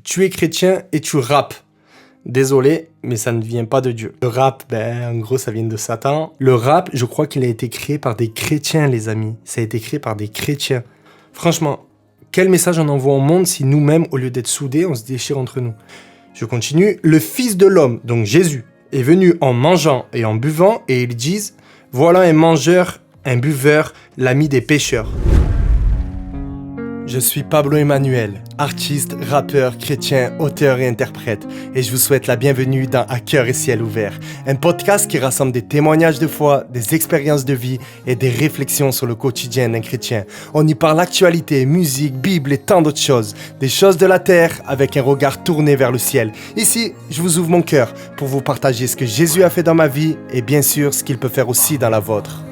tu es chrétien et tu rappes. Désolé, mais ça ne vient pas de Dieu. Le rap, en gros, ça vient de Satan. Le rap, je crois qu'il a été créé par des chrétiens, les amis. Ça a été créé par des chrétiens. Franchement, quel message on envoie au monde si nous-mêmes, au lieu d'être soudés, on se déchire entre nous? Je continue. Le Fils de l'homme, donc Jésus, est venu en mangeant et en buvant, et ils disent « Voilà un mangeur, un buveur, l'ami des pécheurs ». Je suis Pablo Emmanuel, artiste, rappeur, chrétien, auteur et interprète, et je vous souhaite la bienvenue dans À cœur et ciel ouvert, un podcast qui rassemble des témoignages de foi, des expériences de vie et des réflexions sur le quotidien d'un chrétien. On y parle actualité, musique, Bible et tant d'autres choses, des choses de la terre avec un regard tourné vers le ciel. Ici, je vous ouvre mon cœur pour vous partager ce que Jésus a fait dans ma vie et bien sûr ce qu'il peut faire aussi dans la vôtre.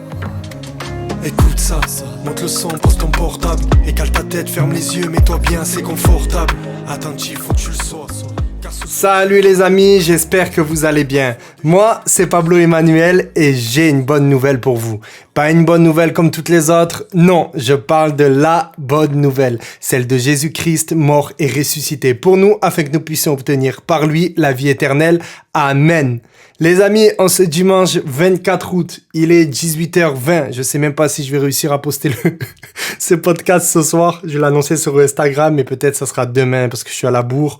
Écoute ça, monte le son, pose ton portable. Écale ta tête, ferme les yeux, mets-toi bien, c'est confortable. Attentif, faut que tu le sois. Salut les amis, j'espère que vous allez bien. Moi, c'est Pablo Emmanuel et j'ai une bonne nouvelle pour vous. Pas une bonne nouvelle comme toutes les autres, non, je parle de la bonne nouvelle, celle de Jésus-Christ mort et ressuscité pour nous afin que nous puissions obtenir par lui la vie éternelle. Amen. Les amis, en ce dimanche 24 août, il est 18h20. Je sais même pas si je vais réussir à poster ce podcast ce soir. Je vais l'annoncer sur Instagram, mais peut-être ça sera demain parce que je suis à la bourre.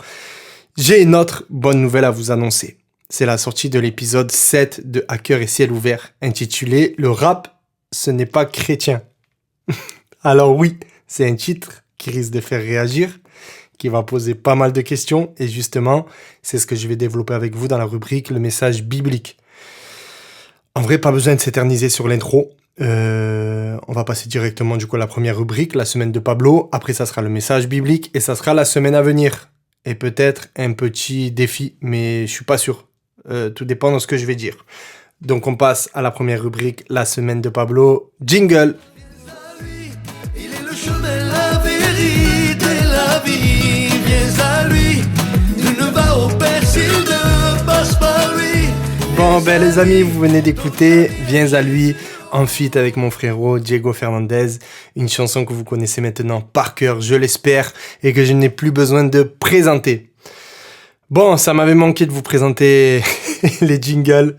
J'ai une autre bonne nouvelle à vous annoncer. C'est la sortie de l'épisode 7 de À cœur et ciel ouvert, intitulé « Le rap, ce n'est pas chrétien ». Alors oui, c'est un titre qui risque de faire réagir, qui va poser pas mal de questions, et justement, c'est ce que je vais développer avec vous dans la rubrique « Le message biblique ». En vrai, pas besoin de s'éterniser sur l'intro. On va passer directement du coup à la première rubrique, la semaine de Pablo. Après, ça sera le message biblique, et ça sera la semaine à venir. Et peut-être un petit défi, mais je suis pas sûr. Tout dépend de ce que je vais dire. Donc on passe à la première rubrique, la semaine de Pablo. Jingle! Il est le chemin, la vérité, la vie. Viens à lui, tu ne vas au Père s'il ne passe par lui. Bon les amis, vous venez d'écouter Viens à lui, en feat avec mon frérot Diego Fernandez, une chanson que vous connaissez maintenant par cœur, je l'espère, et que je n'ai plus besoin de présenter. Bon, ça m'avait manqué de vous présenter les jingles.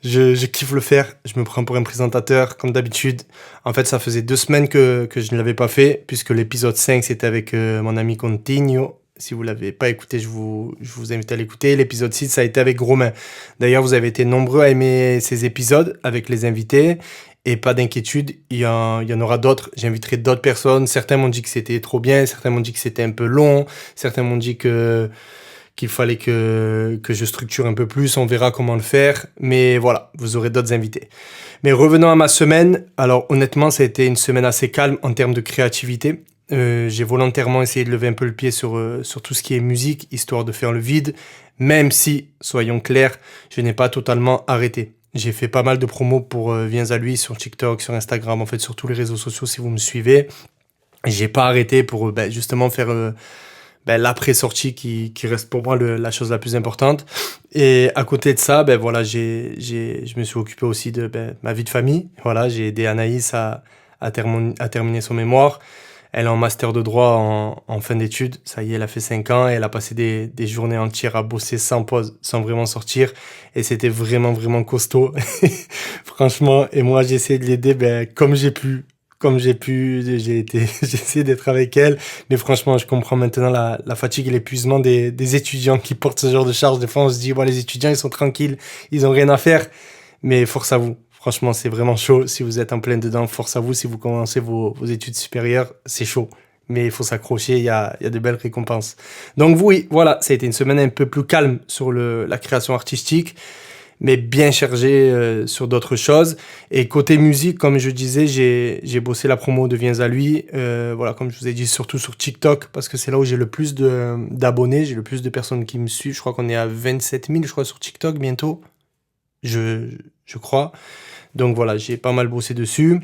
Je kiffe le faire, je me prends pour un présentateur comme d'habitude. En fait, ça faisait 2 semaines que je ne l'avais pas fait, puisque l'épisode 5 c'était avec mon ami Continio. Si vous l'avez pas écouté, je vous invite à l'écouter. L'épisode 6, ça a été avec Romain. D'ailleurs, vous avez été nombreux à aimer ces épisodes avec les invités. Et pas d'inquiétude, il y en aura d'autres. J'inviterai d'autres personnes. Certains m'ont dit que c'était trop bien. Certains m'ont dit que c'était un peu long. Certains m'ont dit qu'il fallait que je structure un peu plus. On verra comment le faire. Mais voilà, vous aurez d'autres invités. Mais revenons à ma semaine. Alors honnêtement, ça a été une semaine assez calme en termes de créativité. J'ai volontairement essayé de lever un peu le pied sur tout ce qui est musique, histoire de faire le vide, même si, soyons clairs, je n'ai pas totalement arrêté. J'ai fait pas mal de promos pour Viens à lui sur TikTok, sur Instagram, en fait sur tous les réseaux sociaux si vous me suivez. J'ai pas arrêté pour justement faire l'après-sortie qui reste pour moi la chose la plus importante. Et à côté de ça, voilà, je me suis occupé aussi de ma vie de famille. Voilà, j'ai aidé Anaïs à terminer son mémoire. Elle est en master de droit en fin d'études. Ça y est, elle a fait 5 ans et elle a passé des journées entières à bosser sans pause, sans vraiment sortir. Et c'était vraiment, vraiment costaud. Franchement, et moi, j'ai essayé de l'aider comme j'ai pu. J'ai essayé d'être avec elle. Mais franchement, je comprends maintenant la fatigue et l'épuisement des étudiants qui portent ce genre de charge. Des fois, on se dit, les étudiants, ils sont tranquilles, ils ont rien à faire. Mais force à vous. Franchement, c'est vraiment chaud. Si vous êtes en plein dedans, force à vous. Si vous commencez vos études supérieures, c'est chaud. Mais il faut s'accrocher, il y a de belles récompenses. Donc oui, voilà, ça a été une semaine un peu plus calme sur la création artistique, mais bien chargée sur d'autres choses. Et côté musique, comme je disais, j'ai bossé la promo de Viens à lui. Voilà, comme je vous ai dit, surtout sur TikTok, parce que c'est là où j'ai le plus d'abonnés, j'ai le plus de personnes qui me suivent. Je crois qu'on est à 27 000, je crois, sur TikTok bientôt. Je crois. Donc voilà, j'ai pas mal bossé dessus.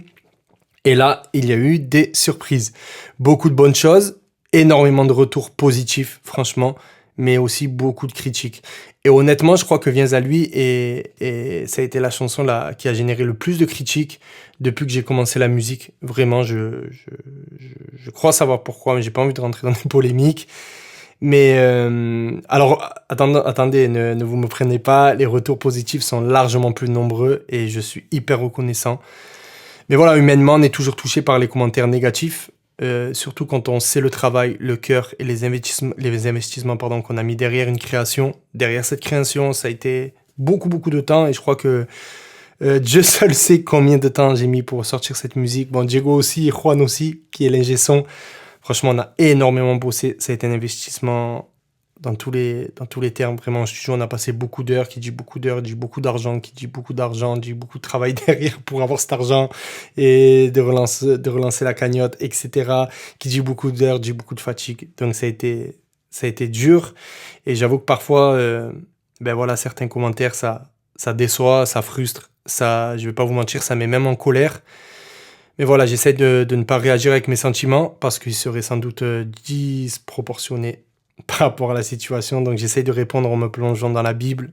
Et là, il y a eu des surprises. Beaucoup de bonnes choses, énormément de retours positifs, franchement, mais aussi beaucoup de critiques. Et honnêtement, je crois que Viens à lui, et ça a été la chanson qui a généré le plus de critiques depuis que j'ai commencé la musique. Vraiment, je crois savoir pourquoi, mais j'ai pas envie de rentrer dans des polémiques. Mais alors, attendez, ne vous me prenez pas. Les retours positifs sont largement plus nombreux et je suis hyper reconnaissant. Mais voilà, humainement, on est toujours touché par les commentaires négatifs, surtout quand on sait le travail, le cœur et les investissements qu'on a mis derrière une création. Derrière cette création, ça a été beaucoup de temps et je crois que Dieu seul sait combien de temps j'ai mis pour sortir cette musique. Bon, Diego aussi et Juan aussi, qui est l'ingé son. Franchement, on a énormément bossé. Ça a été un investissement dans tous les termes. Vraiment, en studio, on a passé beaucoup d'heures. Qui dit beaucoup d'heures, dit beaucoup d'argent. Qui dit beaucoup d'argent, dit beaucoup de travail derrière pour avoir cet argent et de relancer la cagnotte, etc. Qui dit beaucoup d'heures, dit beaucoup de fatigue. Donc, ça a été dur. Et j'avoue que parfois, certains commentaires, ça déçoit, ça frustre. Ça, je vais pas vous mentir, ça met même en colère. Mais voilà, j'essaie de ne pas réagir avec mes sentiments parce qu'ils seraient sans doute disproportionnés par rapport à la situation. Donc j'essaie de répondre en me plongeant dans la Bible,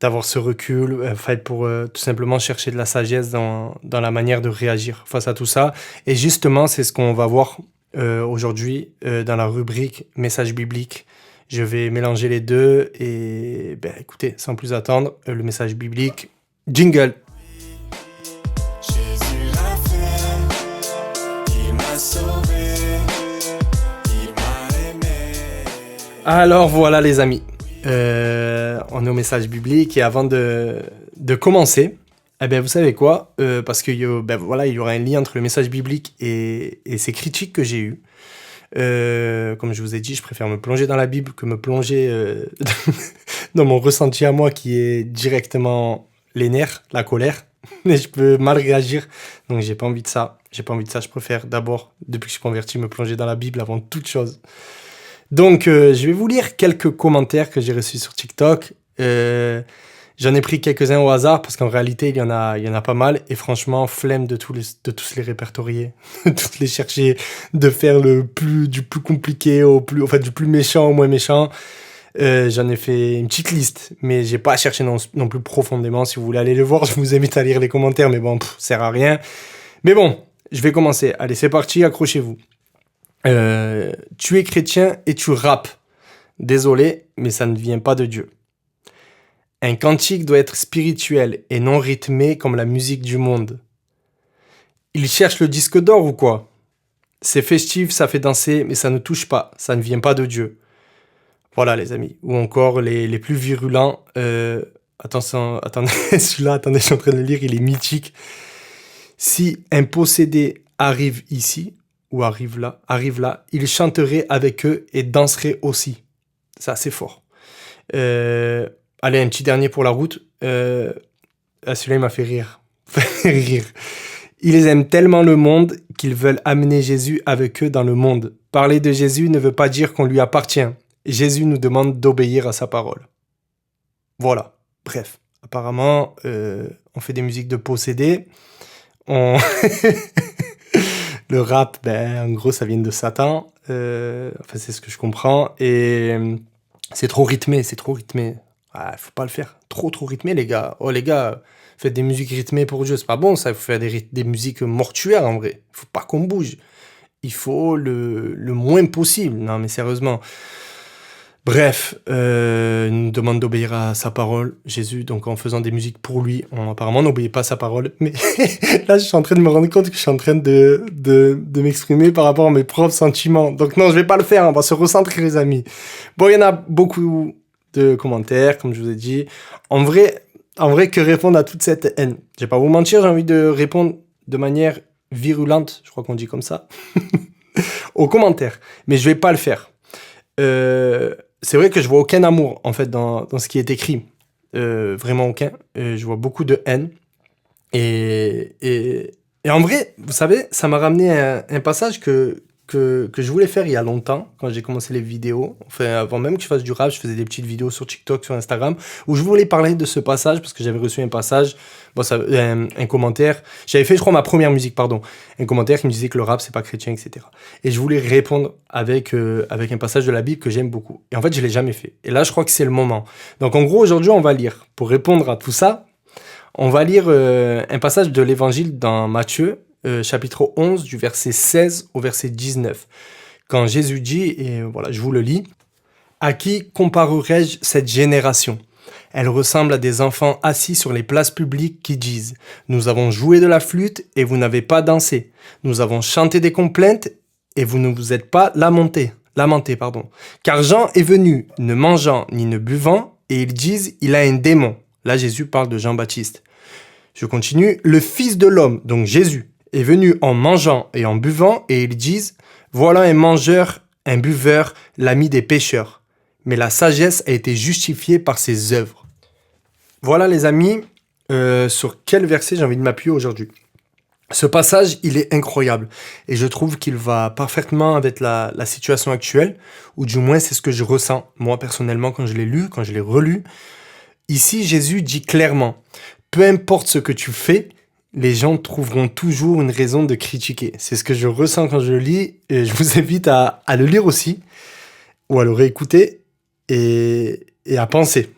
d'avoir ce recul, pour tout simplement chercher de la sagesse dans la manière de réagir face à tout ça. Et justement, c'est ce qu'on va voir aujourd'hui dans la rubrique Message biblique. Je vais mélanger les deux et écoutez, sans plus attendre, le message biblique, jingle. Jésus l'a fait, il m'a sauvé, il m'a aimé. Alors voilà les amis, on est au message biblique et avant de commencer, vous savez quoi, parce qu'il y aura un lien entre le message biblique et ces critiques que j'ai eues. Comme je vous ai dit, je préfère me plonger dans la Bible que me plonger dans mon ressenti à moi qui est directement les nerfs, la colère. Mais je peux mal réagir, donc j'ai pas envie de ça. Je préfère d'abord, depuis que je suis converti, me plonger dans la Bible avant toute chose. Donc je vais vous lire quelques commentaires que j'ai reçus sur TikTok. J'en ai pris quelques-uns au hasard parce qu'en réalité il y en a pas mal et franchement flemme de tous les répertorier, de tous les chercher, de faire du plus compliqué du plus méchant au moins méchant. J'en ai fait une petite liste, mais j'ai pas cherché non plus profondément. Si vous voulez aller le voir, je vous invite à lire les commentaires, mais bon, ça sert à rien. Mais bon, je vais commencer. Allez, c'est parti, accrochez-vous. Tu es chrétien et tu rappes. Désolé, mais ça ne vient pas de Dieu. Un cantique doit être spirituel et non rythmé comme la musique du monde. Il cherche le disque d'or ou quoi ? C'est festif, ça fait danser, mais ça ne touche pas, ça ne vient pas de Dieu. Voilà les amis. Ou encore les plus virulents. Attention, attendez, celui-là, je suis en train de le lire, il est mythique. Si un possédé arrive ici, ou arrive là, il chanterait avec eux et danserait aussi. Ça, c'est fort. Allez, un petit dernier pour la route. Celui-là, il m'a fait rire. Ils aiment tellement le monde qu'ils veulent amener Jésus avec eux dans le monde. Parler de Jésus ne veut pas dire qu'on lui appartient. Jésus nous demande d'obéir à sa parole. Voilà. Bref. Apparemment, on fait des musiques de possédés. Le rap, en gros, ça vient de Satan. C'est ce que je comprends. Et c'est trop rythmé. Ah, faut pas le faire. Trop rythmé, les gars. Oh, les gars, faites des musiques rythmées pour Dieu. C'est pas bon, ça. Il faut faire des musiques mortuaires, en vrai. Il faut pas qu'on bouge. Il faut le moins possible. Non, mais sérieusement. Bref, il nous demande d'obéir à sa parole, Jésus. Donc, en faisant des musiques pour lui, apparemment, on n'obéit pas à sa parole. Mais là, je suis en train de me rendre compte que je suis en train de m'exprimer par rapport à mes propres sentiments. Donc, non, je vais pas le faire. On va se recentrer, les amis. Bon, il y en a beaucoup de commentaires, comme je vous ai dit. En vrai, que répondre à toute cette haine? Je vais pas vous mentir, j'ai envie de répondre de manière virulente, je crois qu'on dit comme ça, aux commentaires. Mais je vais pas le faire. C'est vrai que je vois aucun amour, en fait, dans ce qui est écrit. Vraiment aucun. Je vois beaucoup de haine. Et en vrai, vous savez, ça m'a ramené un passage que je voulais faire il y a longtemps, quand j'ai commencé les vidéos. Enfin, avant même que je fasse du rap, je faisais des petites vidéos sur TikTok, sur Instagram, où je voulais parler de ce passage, parce que j'avais reçu un passage, un commentaire. J'avais fait, je crois, ma première musique, un commentaire qui me disait que le rap, c'est pas chrétien, etc. Et je voulais répondre avec un passage de la Bible que j'aime beaucoup. Et en fait, je l'ai jamais fait. Et là, je crois que c'est le moment. Donc, en gros, aujourd'hui, on va lire, pour répondre à tout ça, on va lire un passage de l'évangile dans Matthieu, chapitre 11, du verset 16 au verset 19. quand Jésus dit, et voilà, je vous le lis, « À qui comparerai-je cette génération ? Elle ressemble à des enfants assis sur les places publiques qui disent « Nous avons joué de la flûte et vous n'avez pas dansé. Nous avons chanté des complaintes et vous ne vous êtes pas lamenté. Car Jean est venu, ne mangeant ni ne buvant, et ils disent « Il a un démon. » Là, Jésus parle de Jean-Baptiste. Je continue. « Le Fils de l'homme, donc Jésus, est venu en mangeant et en buvant, et ils disent « Voilà un mangeur, un buveur, l'ami des pécheurs. » Mais la sagesse a été justifiée par ses œuvres. Voilà les amis, sur quel verset j'ai envie de m'appuyer aujourd'hui. Ce passage, il est incroyable et je trouve qu'il va parfaitement avec la situation actuelle, ou du moins c'est ce que je ressens, moi personnellement, quand je l'ai lu, quand je l'ai relu. Ici, Jésus dit clairement, peu importe ce que tu fais, les gens trouveront toujours une raison de critiquer. C'est ce que je ressens quand je le lis et je vous invite à le lire aussi, ou à le réécouter et à penser.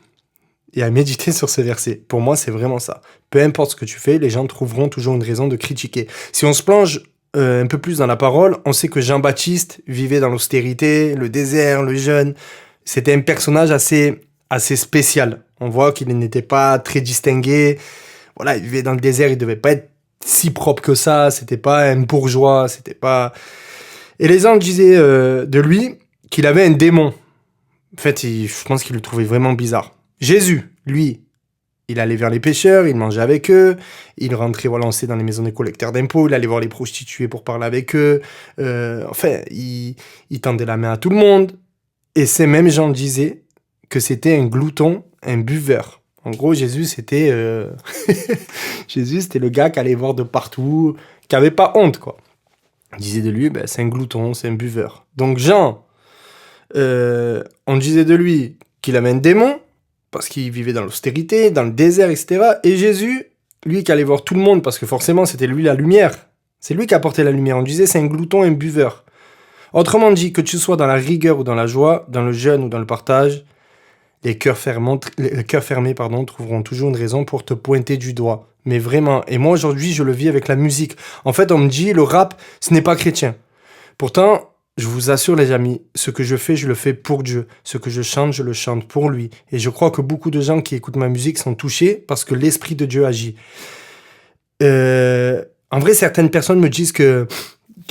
Et à méditer sur ce verset. Pour moi, c'est vraiment ça. Peu importe ce que tu fais, les gens trouveront toujours une raison de critiquer. Si on se plonge un peu plus dans la parole, on sait que Jean-Baptiste vivait dans l'austérité, le désert, le jeûne. C'était un personnage assez spécial. On voit qu'il n'était pas très distingué. Voilà, il vivait dans le désert, il devait pas être si propre que ça. C'était pas un bourgeois, c'était pas... Et les gens disaient de lui qu'il avait un démon. En fait, je pense qu'il le trouvait vraiment bizarre. Jésus, lui, il allait vers les pécheurs, il mangeait avec eux, il rentrait, voilà, on sait, dans les maisons des collecteurs d'impôts, il allait voir les prostituées pour parler avec eux, il tendait la main à tout le monde, et ces mêmes gens disaient que c'était un glouton, un buveur. En gros, Jésus, c'était Jésus, c'était le gars qui allait voir de partout, qui avait pas honte, quoi. On disait de lui, c'est un glouton, c'est un buveur. Donc Jean, on disait de lui qu'il avait un démon, parce qu'il vivait dans l'austérité, dans le désert, etc. Et Jésus, lui qui allait voir tout le monde, parce que forcément c'était lui la lumière, c'est lui qui apportait la lumière, on disait c'est un glouton, un buveur. Autrement dit, que tu sois dans la rigueur ou dans la joie, dans le jeûne ou dans le partage, les cœurs fermés, trouveront toujours une raison pour te pointer du doigt. Mais vraiment, et moi aujourd'hui je le vis avec la musique. En fait on me dit, le rap, ce n'est pas chrétien. Pourtant, je vous assure les amis, ce que je fais, je le fais pour Dieu. Ce que je le chante pour lui. Et je crois que beaucoup de gens qui écoutent ma musique sont touchés parce que l'Esprit de Dieu agit. En vrai, certaines personnes me disent qu'il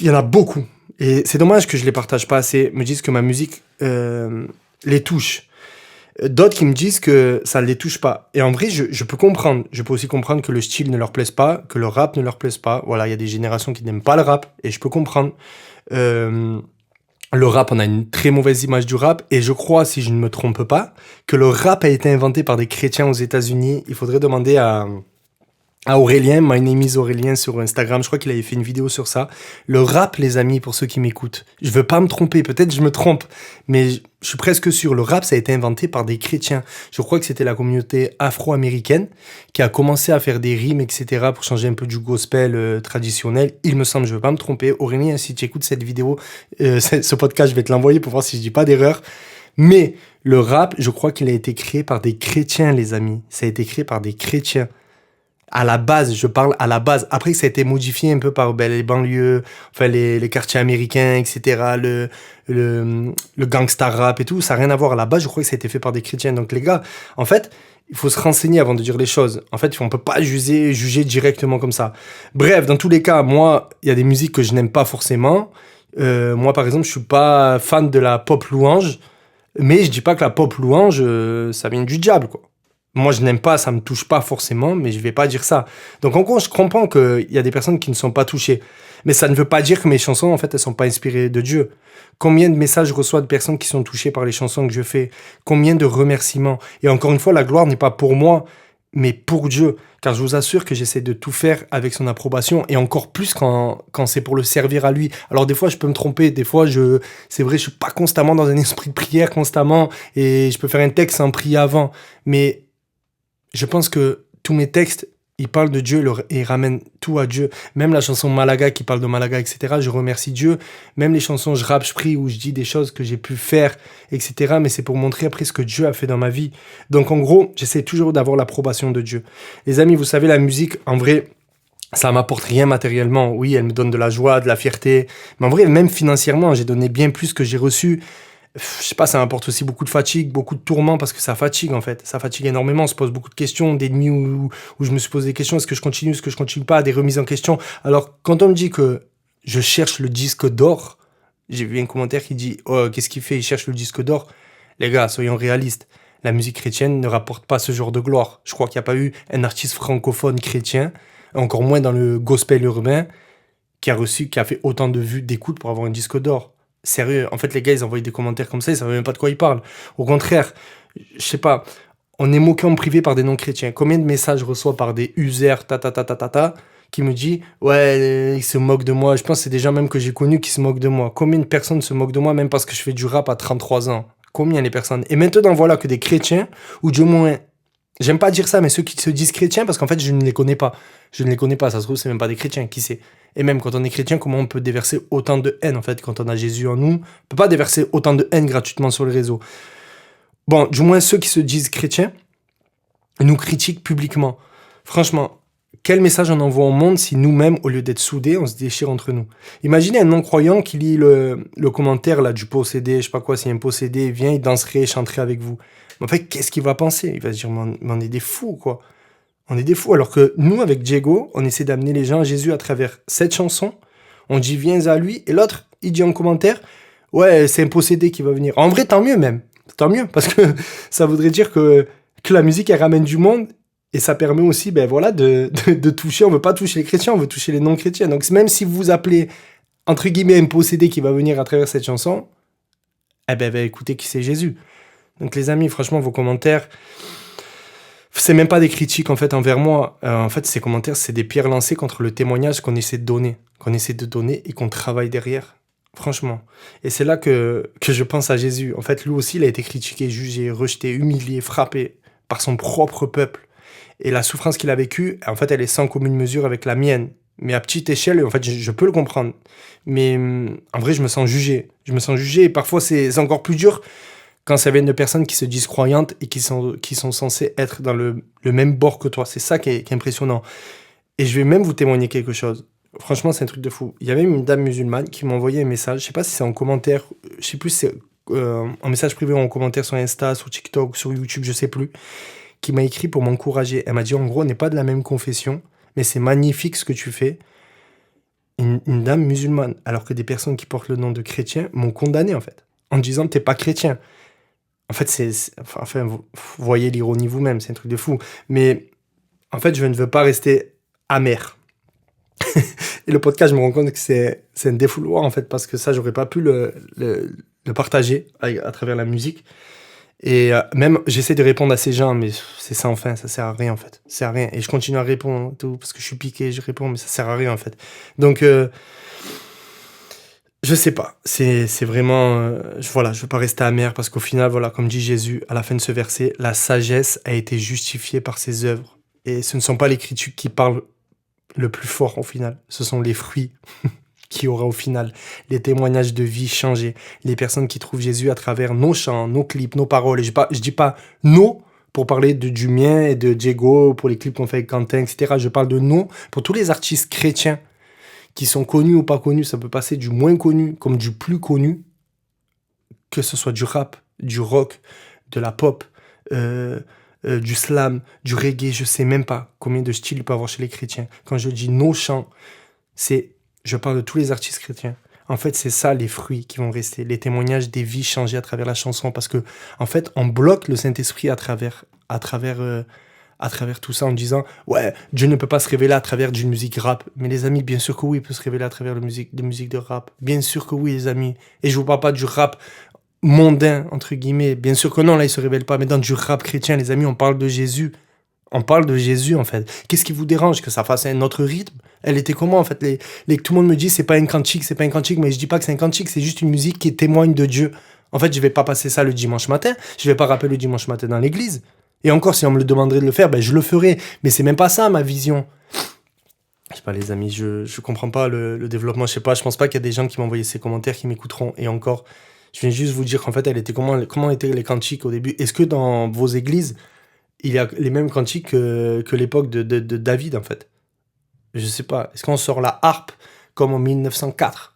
y en a beaucoup. Et c'est dommage que je les partage pas assez. Me disent que ma musique les touche. D'autres qui me disent que ça ne les touche pas. Et en vrai, je peux comprendre. Je peux aussi comprendre que le style ne leur plaise pas, que le rap ne leur plaise pas. Voilà, il y a des générations qui n'aiment pas le rap. Et je peux comprendre. Le rap, on a une très mauvaise image du rap, et je crois, si je ne me trompe pas, que le rap a été inventé par des chrétiens aux États-Unis. Il faudrait demander à Aurélien, My Name is Aurélien sur Instagram, je crois qu'il avait fait une vidéo sur ça. Le rap, les amis, pour ceux qui m'écoutent, je veux pas me tromper, peut-être je me trompe, mais je suis presque sûr, le rap, ça a été inventé par des chrétiens. Je crois que c'était la communauté afro-américaine qui a commencé à faire des rimes, etc., pour changer un peu du gospel traditionnel. Il me semble, je veux pas me tromper. Aurélien, si tu écoutes cette vidéo, ce podcast, je vais te l'envoyer pour voir si je dis pas d'erreur. Mais le rap, je crois qu'il a été créé par des chrétiens, les amis. Ça a été créé par des chrétiens. À la base, je parle à la base. Après, ça a été modifié un peu par les banlieues, enfin les quartiers américains, etc., le gangsta rap et tout. Ça n'a rien à voir. À la base, je crois que ça a été fait par des chrétiens. Donc les gars, en fait, il faut se renseigner avant de dire les choses. En fait, on peut pas juger directement comme ça. Bref, dans tous les cas, moi, il y a des musiques que je n'aime pas forcément. Moi, par exemple, je suis pas fan de la pop louange, mais je dis pas que la pop louange, ça vient du diable, quoi. Moi, je n'aime pas, ça me touche pas forcément, mais je vais pas dire ça. Donc, en gros, je comprends qu'il y a des personnes qui ne sont pas touchées. Mais ça ne veut pas dire que mes chansons, en fait, elles sont pas inspirées de Dieu. Combien de messages je reçois de personnes qui sont touchées par les chansons que je fais? Combien de remerciements? Et encore une fois, la gloire n'est pas pour moi, mais pour Dieu. Car je vous assure que j'essaie de tout faire avec son approbation, et encore plus quand c'est pour le servir à lui. Alors des fois, je peux me tromper, des fois, c'est vrai, je suis pas constamment dans un esprit de prière, constamment, et je peux faire un texte sans prier avant. Mais je pense que tous mes textes, ils parlent de Dieu et ils ramènent tout à Dieu. Même la chanson Malaga qui parle de Malaga, etc., je remercie Dieu. Même les chansons Je rappe, je prie, où je dis des choses que j'ai pu faire, etc., mais c'est pour montrer après ce que Dieu a fait dans ma vie. Donc en gros, j'essaie toujours d'avoir l'approbation de Dieu. Les amis, vous savez, la musique, en vrai, Ça m'apporte rien matériellement. Oui, elle me donne de la joie, de la fierté. Mais en vrai, même financièrement, j'ai donné bien plus que j'ai reçu. Je sais pas, ça m'apporte aussi beaucoup de fatigue, beaucoup de tourments parce que ça fatigue en fait. Ça fatigue énormément. On se pose beaucoup de questions, des nuits où je me suis posé des questions. Est-ce que je continue, est-ce que je continue pas, des remises en question. Alors, quand on me dit que je cherche le disque d'or, j'ai vu un commentaire qui dit oh, qu'est-ce qu'il fait? Il cherche le disque d'or. Les gars, soyons réalistes. La musique chrétienne ne rapporte pas ce genre de gloire. Je crois qu'il n'y a pas eu un artiste francophone chrétien, encore moins dans le gospel urbain, qui a fait autant de vues, d'écoutes pour avoir un disque d'or. Sérieux, en fait, les gars, ils envoient des commentaires comme ça, ils savent même pas de quoi ils parlent. Au contraire, je sais pas, on est moqué en privé par des non-chrétiens. Combien de messages je reçois par des users, qui me dit, ouais, ils se moquent de moi. Je pense que c'est des gens même que j'ai connus qui se moquent de moi. Combien de personnes se moquent de moi, même parce que je fais du rap à 33 ans? Combien les personnes? Et maintenant, voilà que des chrétiens, ou du moins, j'aime pas dire ça, mais ceux qui se disent chrétiens, parce qu'en fait, je ne les connais pas. Je ne les connais pas, ça se trouve, c'est même pas des chrétiens, qui sait? Et même quand on est chrétien, comment on peut déverser autant de haine, en fait, quand on a Jésus en nous? On peut pas déverser autant de haine gratuitement sur les réseaux. Bon, du moins, ceux qui se disent chrétiens nous critiquent publiquement. Franchement, quel message on envoie au monde si nous-mêmes, au lieu d'être soudés, on se déchire entre nous? Imaginez un non-croyant qui lit le commentaire là, du possédé, je sais pas quoi, si un possédé vient, il danserait, chanterait avec vous. Mais en fait, qu'est-ce qu'il va penser? Il va se dire, mais on est des fous, quoi. On est des fous. Alors que nous, avec Diego, on essaie d'amener les gens à Jésus à travers cette chanson. On dit, viens à lui. Et l'autre, il dit en commentaire, ouais, c'est un possédé qui va venir. En vrai, tant mieux même. Tant mieux. Parce que ça voudrait dire que la musique, elle ramène du monde. Et ça permet aussi, ben voilà, de toucher. On veut pas toucher les chrétiens, on veut toucher les non-chrétiens. Donc même si vous vous appelez, entre guillemets, un possédé qui va venir à travers cette chanson, eh ben écoutez qui c'est Jésus. Donc les amis, franchement, vos commentaires, c'est même pas des critiques en fait envers moi. En fait, ces commentaires, c'est des pierres lancées contre le témoignage qu'on essaie de donner. Et qu'on travaille derrière. Franchement. Et c'est là que je pense à Jésus. En fait, lui aussi, il a été critiqué, jugé, rejeté, humilié, frappé par son propre peuple. Et la souffrance qu'il a vécue, en fait, elle est sans commune mesure avec la mienne. Mais à petite échelle, en fait, je peux le comprendre. Mais en vrai, je me sens jugé. Et parfois, c'est encore plus dur quand ça vient de personnes qui se disent croyantes et qui sont censées être dans le même bord que toi. C'est ça qui est impressionnant. Et je vais même vous témoigner quelque chose. Franchement, c'est un truc de fou. Il y avait une dame musulmane qui m'a envoyé un message. Je sais pas si c'est en commentaire. Je sais plus si c'est en message privé ou en commentaire sur Insta, sur TikTok, sur YouTube, je sais plus. Qui m'a écrit pour m'encourager. Elle m'a dit, en gros, on n'est pas de la même confession, mais c'est magnifique ce que tu fais. Une dame musulmane, alors que des personnes qui portent le nom de chrétien m'ont condamné, en fait, en disant, t'es pas chrétien. En fait, vous voyez l'ironie vous-même, c'est un truc de fou. Mais en fait, je ne veux pas rester amer. Et le podcast, je me rends compte que c'est un défouloir, en fait, parce que ça, j'aurais pas pu le partager à travers la musique. Et même, j'essaie de répondre à ces gens, mais c'est sans fin, ça sert à rien, en fait. Ça sert à rien. Et je continue à répondre, tout, parce que je suis piqué, je réponds, mais ça sert à rien, en fait. Donc, je sais pas. C'est vraiment... voilà, je veux pas rester amer, parce qu'au final, voilà, comme dit Jésus, à la fin de ce verset, la sagesse a été justifiée par ses œuvres. Et ce ne sont pas les critiques qui parlent le plus fort, au final. Ce sont les fruits qu'il y aura au final, les témoignages de vie changés, les personnes qui trouvent Jésus à travers nos chants, nos clips, nos paroles. Et je dis pas nos pour parler du mien et de Diego, pour les clips qu'on fait avec Quentin, etc. Je parle de nos pour tous les artistes chrétiens qui sont connus ou pas connus. Ça peut passer du moins connu comme du plus connu, que ce soit du rap, du rock, de la pop, du slam, du reggae. Je sais même pas combien de styles il peut y avoir chez les chrétiens. Quand je dis nos chants, je parle de tous les artistes chrétiens. En fait, c'est ça les fruits qui vont rester, les témoignages des vies changées à travers la chanson, parce que en fait, on bloque le Saint-Esprit à travers tout ça en disant ouais, Dieu ne peut pas se révéler à travers d'une musique rap. Mais les amis, bien sûr que oui, il peut se révéler à travers de musique de rap. Bien sûr que oui, les amis. Et je vous parle pas du rap mondain entre guillemets. Bien sûr que non, là, il se révèle pas. Mais dans du rap chrétien, les amis, on parle de Jésus. On parle de Jésus, en fait. Qu'est-ce qui vous dérange? Que ça fasse un autre rythme? Elle était comment, en fait? Tout le monde me dit, c'est pas un cantique, mais je dis pas que c'est un cantique, c'est juste une musique qui témoigne de Dieu. En fait, je vais pas passer ça le dimanche matin, je vais pas rappeler le dimanche matin dans l'église. Et encore, si on me le demanderait de le faire, ben, je le ferai. Mais c'est même pas ça, ma vision. Je sais pas, les amis, je comprends pas le développement, je sais pas, je pense pas qu'il y a des gens qui m'ont envoyé ces commentaires qui m'écouteront. Et encore, je viens juste vous dire qu'en fait, elle était comment étaient les cantiques au début? Est-ce que dans vos églises, il y a les mêmes cantiques que l'époque de David, en fait? Je sais pas. Est-ce qu'on sort la harpe comme en 1904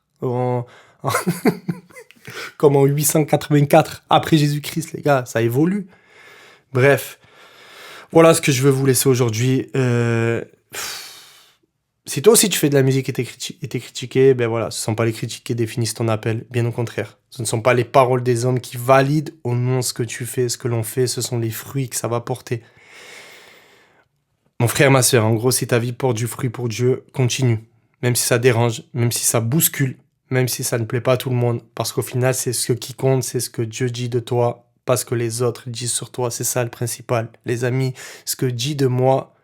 comme en 884 après Jésus-Christ, les gars, ça évolue. Bref, voilà ce que je veux vous laisser aujourd'hui. Si toi aussi tu fais de la musique et t'es critiqué, ben voilà, ce ne sont pas les critiques qui définissent ton appel, bien au contraire. Ce ne sont pas les paroles des hommes qui valident au nom ce que tu fais, ce que l'on fait, ce sont les fruits que ça va porter. Mon frère, ma soeur, en gros, si ta vie porte du fruit pour Dieu, continue. Même si ça dérange, même si ça bouscule, même si ça ne plaît pas à tout le monde. Parce qu'au final, c'est ce qui compte, c'est ce que Dieu dit de toi, pas ce que les autres disent sur toi. C'est ça le principal. Les amis, ce que dit de moi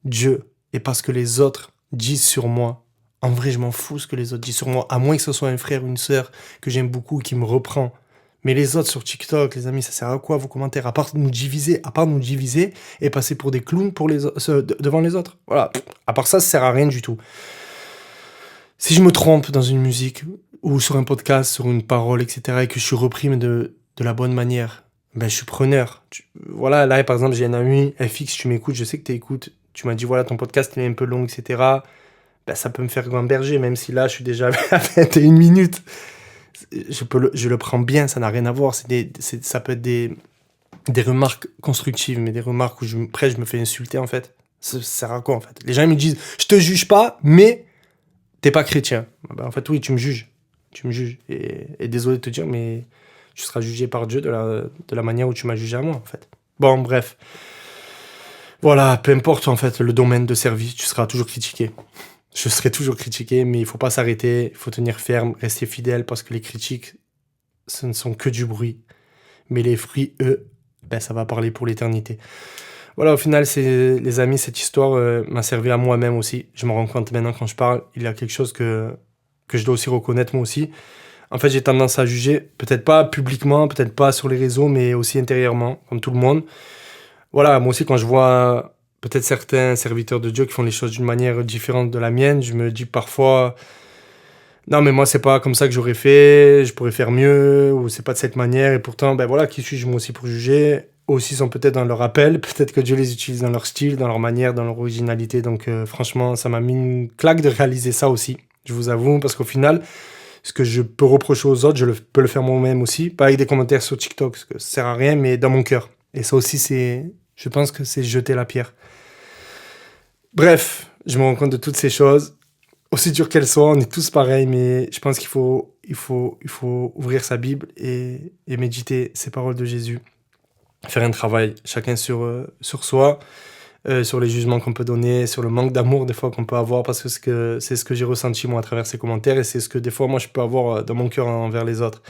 Dieu, et pas ce que les autres disent sur moi. En vrai, je m'en fous ce que les autres disent sur moi, à moins que ce soit un frère ou une sœur que j'aime beaucoup qui me reprend. Mais les autres sur TikTok, les amis, ça sert à quoi vos commentaires? À part nous diviser et passer pour des clowns devant les autres. Voilà. À part ça sert à rien du tout. Si je me trompe dans une musique ou sur un podcast, sur une parole, etc., et que je suis repris mais de la bonne manière, ben je suis preneur. Voilà, là par exemple, j'ai un ami, FX, tu m'écoutes, je sais que tu écoutes. Tu m'as dit, voilà, ton podcast il est un peu long, etc. Ben, ça peut me faire gamberger, même si là, je suis déjà à 21 minutes. Je le prends bien, ça n'a rien à voir. Ça peut être des remarques constructives, mais des remarques où je me fais insulter, en fait. Ça sert à quoi, en fait? Les gens ils me disent, je te juge pas, mais t'es pas chrétien. Ben, en fait, oui, tu me juges. Tu me juges. Et désolé de te dire, mais tu seras jugé par Dieu de la manière où tu m'as jugé à moi, en fait. Bon, bref. Voilà, peu importe en fait le domaine de service, tu seras toujours critiqué. Je serai toujours critiqué, mais il faut pas s'arrêter, il faut tenir ferme, rester fidèle, parce que les critiques, ce ne sont que du bruit. Mais les fruits, eux, ben, ça va parler pour l'éternité. Voilà, au final, les amis, cette histoire m'a servi à moi-même aussi. Je me rends compte maintenant quand je parle, il y a quelque chose que je dois aussi reconnaître moi aussi. En fait, j'ai tendance à juger, peut-être pas publiquement, peut-être pas sur les réseaux, mais aussi intérieurement, comme tout le monde. Voilà, moi aussi, quand je vois peut-être certains serviteurs de Dieu qui font les choses d'une manière différente de la mienne, je me dis parfois, non, mais moi, c'est pas comme ça que j'aurais fait, je pourrais faire mieux, ou c'est pas de cette manière, et pourtant, ben voilà, qui suis-je moi aussi pour juger? Aussi sont peut-être dans leur appel, peut-être que Dieu les utilise dans leur style, dans leur manière, dans leur originalité, donc franchement, ça m'a mis une claque de réaliser ça aussi, je vous avoue, parce qu'au final, ce que je peux reprocher aux autres, peux le faire moi-même aussi, pas avec des commentaires sur TikTok, parce que ça sert à rien, mais dans mon cœur. Et ça aussi, je pense que c'est jeter la pierre. Bref, je me rends compte de toutes ces choses. Aussi dures qu'elles soient, on est tous pareils, mais je pense qu'il faut ouvrir sa Bible et méditer ces paroles de Jésus. Faire un travail, chacun sur soi, sur les jugements qu'on peut donner, sur le manque d'amour des fois qu'on peut avoir, parce que c'est ce que j'ai ressenti moi à travers ces commentaires, et c'est ce que des fois moi je peux avoir dans mon cœur envers les autres.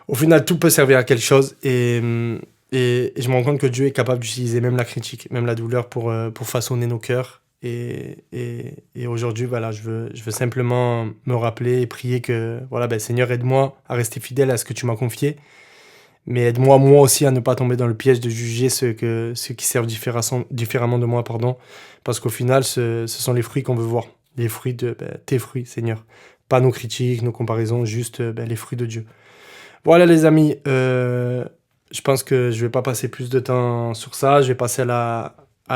Au final, tout peut servir à quelque chose, et je me rends compte que Dieu est capable d'utiliser même la critique, même la douleur pour façonner nos cœurs. Et aujourd'hui, voilà, je veux simplement me rappeler et prier que, voilà, ben, Seigneur, aide-moi à rester fidèle à ce que tu m'as confié. Mais aide-moi, moi aussi, à ne pas tomber dans le piège de juger ceux qui servent différemment de moi, pardon. Parce qu'au final, ce sont les fruits qu'on veut voir. Les fruits de tes fruits, Seigneur. Pas nos critiques, nos comparaisons, juste les fruits de Dieu. Voilà, les amis. Je pense que je vais pas passer plus de temps sur ça. Je vais passer à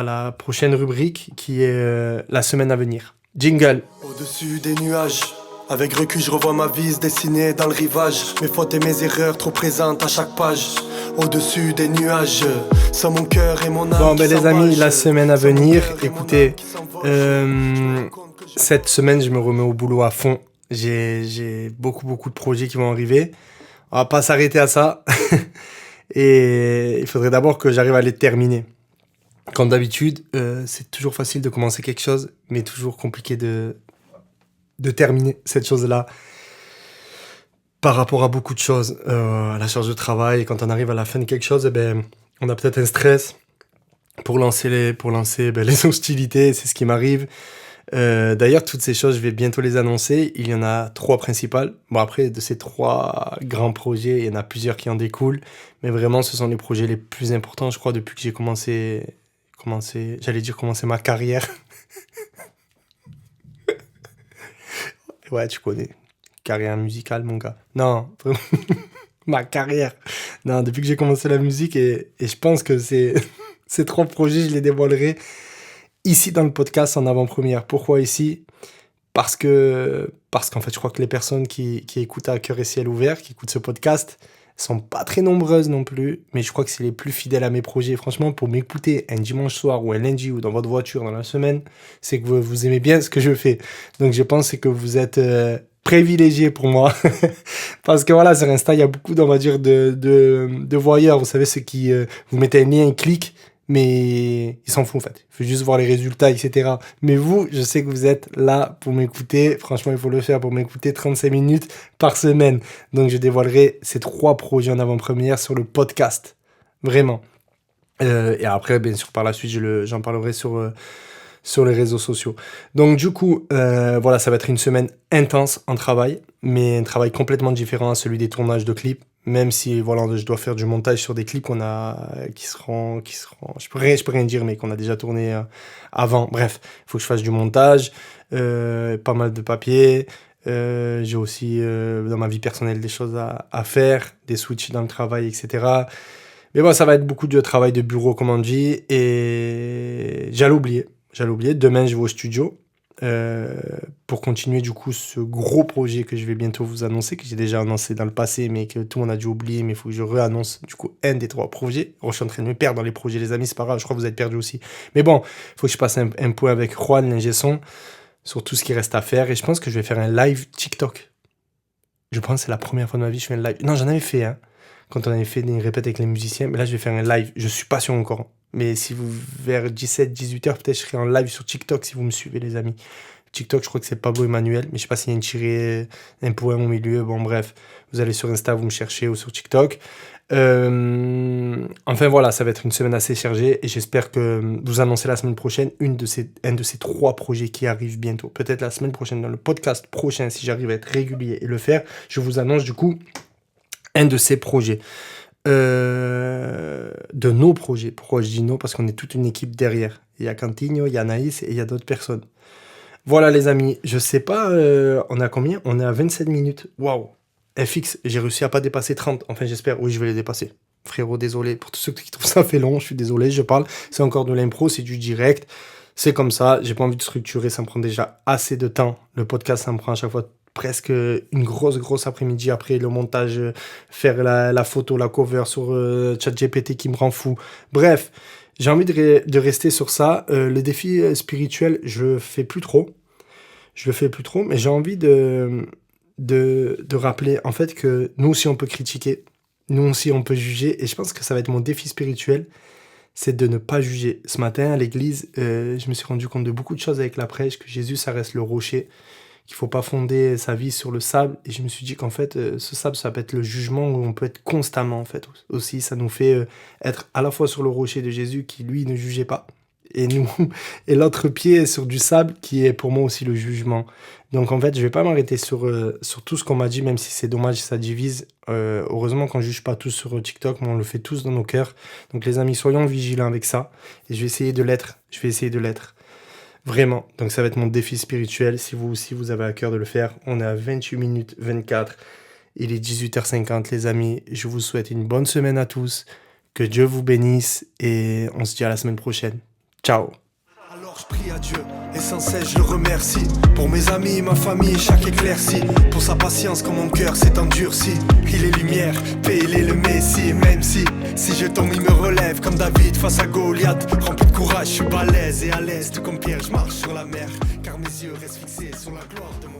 la prochaine rubrique qui est la semaine à venir. Jingle. Au-dessus des nuages, avec recul je revois ma vie se dessiner dans le rivage. Mes fautes et mes erreurs trop présentes à chaque page. Au-dessus des nuages, sans mon cœur et mon âme. Bon, ben les amis, la semaine à venir, écoutez, cette semaine je me remets au boulot à fond. J'ai beaucoup de projets qui vont arriver. On va pas s'arrêter à ça. Et il faudrait d'abord que j'arrive à les terminer. Comme d'habitude, c'est toujours facile de commencer quelque chose, mais toujours compliqué de terminer cette chose-là. Par rapport à beaucoup de choses, à la charge de travail, et quand on arrive à la fin de quelque chose, eh ben, on a peut-être un stress pour lancer les hostilités, c'est ce qui m'arrive. D'ailleurs, toutes ces choses, je vais bientôt les annoncer. Il y en a 3 principales. Bon, après, de ces 3 grands projets, il y en a plusieurs qui en découlent. Mais vraiment, ce sont les projets les plus importants, je crois, depuis que j'ai commencé ma carrière. Ouais, tu connais. Carrière musicale, mon gars. Non, vraiment. Ma carrière. Non, depuis que j'ai commencé la musique, et je pense que ces 3 projets, je les dévoilerai. ici dans le podcast en avant-première. Pourquoi ici ? Parce qu'en fait, je crois que les personnes qui écoutent à cœur et ciel ouvert, qui écoutent ce podcast, sont pas très nombreuses non plus, mais je crois que c'est les plus fidèles à mes projets. Franchement, pour m'écouter un dimanche soir ou un lundi ou dans votre voiture dans la semaine, c'est que vous aimez bien ce que je fais. Donc je pense que vous êtes privilégiés pour moi. Parce que voilà, sur Insta, il y a beaucoup, on va dire, de voyeurs. Vous savez, ceux qui vous mettez un lien, un clic, mais ils s'en foutent en fait. Il faut juste voir les résultats, etc. Mais vous, je sais que vous êtes là pour m'écouter. Franchement, il faut le faire pour m'écouter 35 minutes par semaine. Donc, je dévoilerai ces 3 projets en avant-première sur le podcast. Vraiment. Et après, bien sûr, par la suite, j'en parlerai sur les réseaux sociaux. Donc, du coup, voilà, ça va être une semaine intense en travail, mais un travail complètement différent à celui des tournages de clips. Même si voilà, je dois faire du montage sur des clips qui seront je peux rien dire, mais qu'on a déjà tourné avant. Bref, il faut que je fasse du montage, pas mal de papier. J'ai aussi dans ma vie personnelle des choses à faire, des switches dans le travail, etc. Mais bon, ça va être beaucoup de travail de bureau, comme on dit. Et j'allais oublier. Demain, je vais au studio. Pour continuer du coup ce gros projet que je vais bientôt vous annoncer, que j'ai déjà annoncé dans le passé mais que tout le monde a dû oublier, mais il faut que je réannonce du coup un des 3 projets. Je suis en train de me perdre dans les projets les amis, c'est pas grave, je crois que vous êtes perdus aussi, mais bon, il faut que je passe un point avec Juan, l'ingé son, sur tout ce qui reste à faire, et je pense que je vais faire un live TikTok. Je pense que c'est la première fois de ma vie que je fais un live. Non, j'en avais fait quand on avait fait des répètes avec les musiciens, mais là je vais faire un live, je suis pas sûr encore. Mais si vous, vers 17-18h, peut-être je serai en live sur TikTok si vous me suivez, les amis. TikTok, je crois que c'est Pablo Emmanuel, mais je sais pas s'il y a une tirée, un point au milieu. Bon, bref, vous allez sur Insta, vous me cherchez, ou sur TikTok. Enfin, voilà, ça va être une semaine assez chargée, et j'espère que vous annoncez la semaine prochaine un de ces 3 projets qui arrivent bientôt. Peut-être la semaine prochaine, dans le podcast prochain, si j'arrive à être régulier et le faire, je vous annonce du coup un de ces projets. De nos projets. Pourquoi je dis nos ? Parce qu'on est toute une équipe derrière. Il y a Cantigno, il y a Naïs et il y a d'autres personnes. Voilà les amis, je sais pas, on a combien ? On est à 27 minutes. Waouh ! FX, j'ai réussi à pas dépasser 30. Enfin j'espère, oui je vais les dépasser. Frérot, désolé. Pour tous ceux qui trouvent ça fait long, je suis désolé, je parle. C'est encore de l'impro, c'est du direct. C'est comme ça, j'ai pas envie de structurer, ça me prend déjà assez de temps. Le podcast, ça me prend à chaque fois presque une grosse après-midi après le montage, faire la photo, la cover sur ChatGPT qui me rend fou. Bref, j'ai envie de rester sur ça. Le défi spirituel, je le fais plus trop, mais j'ai envie de rappeler en fait que nous aussi on peut critiquer, nous aussi on peut juger, et je pense que ça va être mon défi spirituel, c'est de ne pas juger. Ce matin à l'église, je me suis rendu compte de beaucoup de choses avec la prêche, que Jésus ça reste le rocher, qu'il faut pas fonder sa vie sur le sable, et je me suis dit qu'en fait ce sable ça peut être le jugement où on peut être constamment en fait aussi, ça nous fait être à la fois sur le rocher de Jésus qui lui ne jugeait pas, et nous et l'autre pied sur du sable qui est pour moi aussi le jugement. Donc en fait je vais pas m'arrêter sur tout ce qu'on m'a dit, même si c'est dommage, ça divise. Heureusement qu'on juge pas tous sur TikTok, mais on le fait tous dans nos cœurs. Donc les amis, soyons vigilants avec ça, et je vais essayer de l'être. Vraiment, donc ça va être mon défi spirituel, si vous aussi vous avez à cœur de le faire. On est à 28 minutes 24, il est 18h50 les amis, je vous souhaite une bonne semaine à tous, que Dieu vous bénisse, et on se dit à la semaine prochaine. Ciao. Alors je prie à Dieu, et sans cesse je le remercie, pour mes amis, ma famille, chaque éclaircie, pour sa patience quand mon cœur s'est endurci. Il est lumière, paix, il est le Messie, même si je tombe il me relève, comme David face à Goliath. Rempli de courage, je suis balèze et à l'aise, tout comme Pierre je marche sur la mer, car mes yeux restent fixés sur la gloire de mon